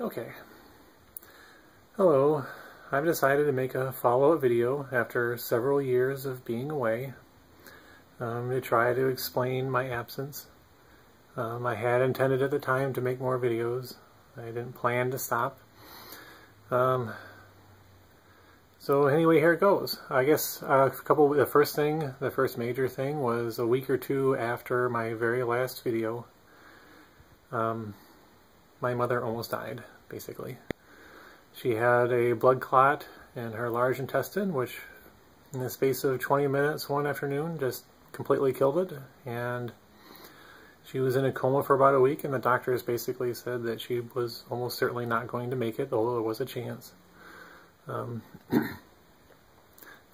Okay. Hello. I've decided to make a follow-up video after several years of being away to try to explain my absence. I had intended at the time to make more videos. I didn't plan to stop. So anyway, here it goes. I guess the first major thing was a week or two after my very last video. My mother almost died, basically. She had a blood clot in her large intestine, which in the space of 20 minutes one afternoon just completely killed it. And she was in a coma for about a week, and the doctors basically said that she was almost certainly not going to make it, although there was a chance.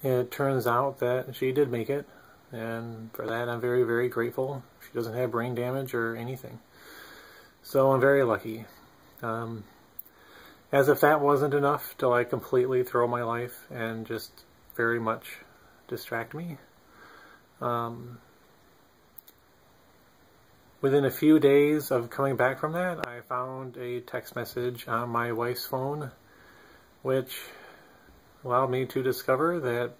It turns out that she did make it, and for that I'm very, very grateful. She doesn't have brain damage or anything. So I'm very lucky. As if that wasn't enough to like completely throw my life and just very much distract me. Within a few days of coming back from that, I found a text message on my wife's phone, which allowed me to discover that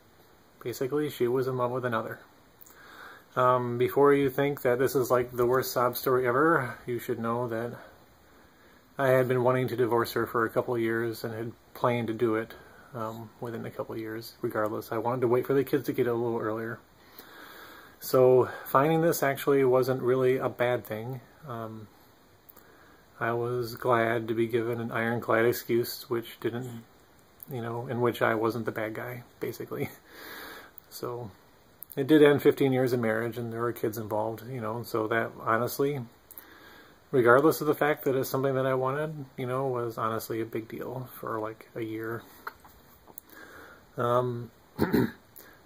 basically she was in love with another. Before you think that this is like the worst sob story ever, you should know that I had been wanting to divorce her for a couple of years and had planned to do it within a couple of years. Regardless, I wanted to wait for the kids to get a little earlier. So finding this actually wasn't really a bad thing. I was glad to be given an ironclad excuse, which didn't, in which I wasn't the bad guy, basically. So it did end 15 years of marriage, and there were kids involved, so that honestly, regardless of the fact that it's something that I wanted, was honestly a big deal for like a year.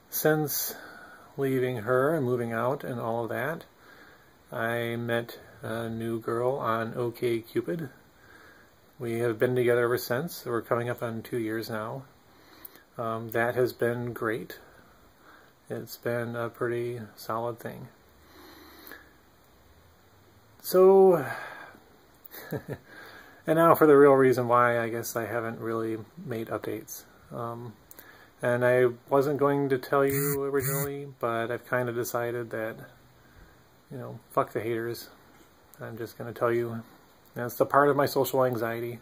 Since leaving her and moving out and all of that, I met a new girl on OkCupid. We have been together ever since. We're coming up on 2 years now. That has been great. It's been a pretty solid thing. So, and now for the real reason why I guess I haven't really made updates. And I wasn't going to tell you originally, but I've kind of decided that, fuck the haters. I'm just going to tell you. That's the part of my social anxiety.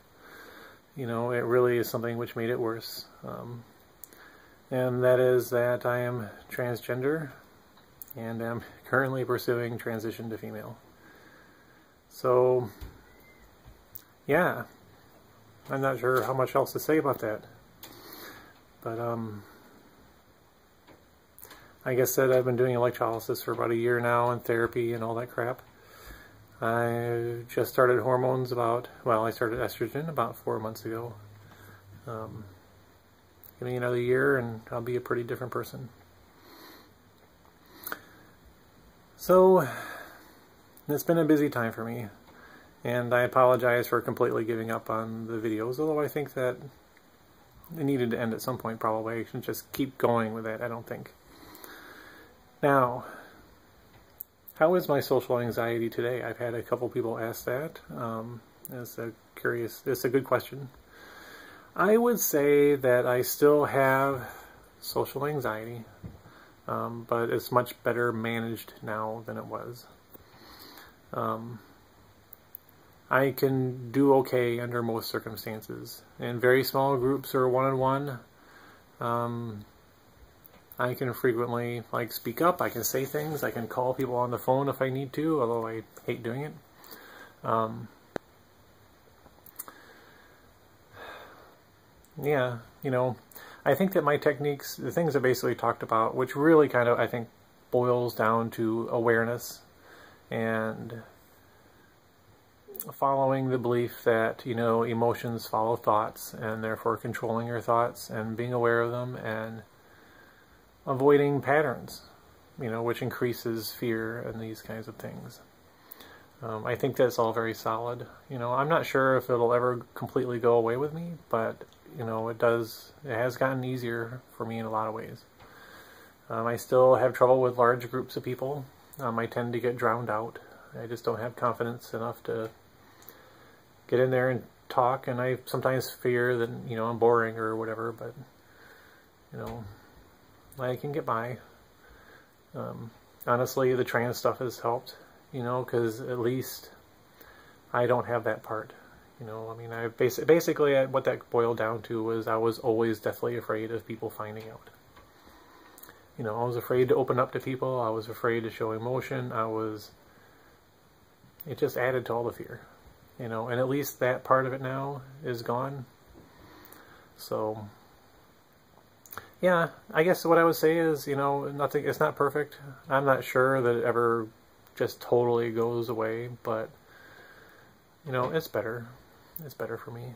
It really is something which made it worse. And that is that I am transgender and am currently pursuing transition to female. So, yeah, I'm not sure how much else to say about that. But, like I said, I've been doing electrolysis for about a year now and therapy and all that crap. I just started hormones I started estrogen about 4 months ago. Give me another year and I'll be a pretty different person. So, it's been a busy time for me. And I apologize for completely giving up on the videos, although I think that it needed to end at some point probably. I shouldn't just keep going with that, I don't think. Now, how is my social anxiety today? I've had a couple people ask that. It's a good question. I would say that I still have social anxiety, but it's much better managed now than it was. I can do okay under most circumstances. In very small groups or one-on-one, I can frequently speak up. I can say things. I can call people on the phone if I need to, although I hate doing it. Yeah, I think that my techniques, the things I basically talked about, which really kind of, I think, boils down to awareness and following the belief that, emotions follow thoughts, and therefore controlling your thoughts and being aware of them and avoiding patterns, which increases fear and these kinds of things. I think that's all very solid. I'm not sure if it'll ever completely go away with me, but, it has gotten easier for me in a lot of ways. I still have trouble with large groups of people. I tend to get drowned out. I just don't have confidence enough to get in there and talk, and I sometimes fear that, you know, I'm boring or whatever, but, you know, I can get by. Honestly, the trans stuff has helped, you know, because at least I don't have that part. You know, I mean, I basically what that boiled down to was I was always deathly afraid of people finding out. You know, I was afraid to open up to people. I was afraid to show emotion. It just added to all the fear. You know, and at least that part of it now is gone. So, yeah, I guess what I would say is, you know, nothing, it's not perfect. I'm not sure that it ever just totally goes away, but, you know, it's better. It's better for me.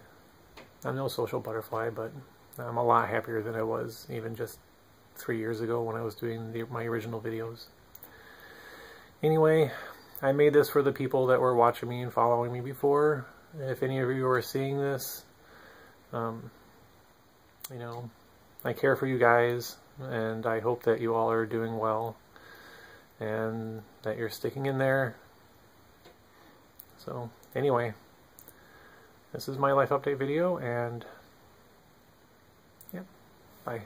I'm no social butterfly, but I'm a lot happier than I was even just 3 years ago when I was doing my original videos. Anyway, I made this for the people that were watching me and following me before. If any of you are seeing this, you know, I care for you guys, and I hope that you all are doing well, and that you're sticking in there. So, anyway, this is my life update video, and yeah, bye.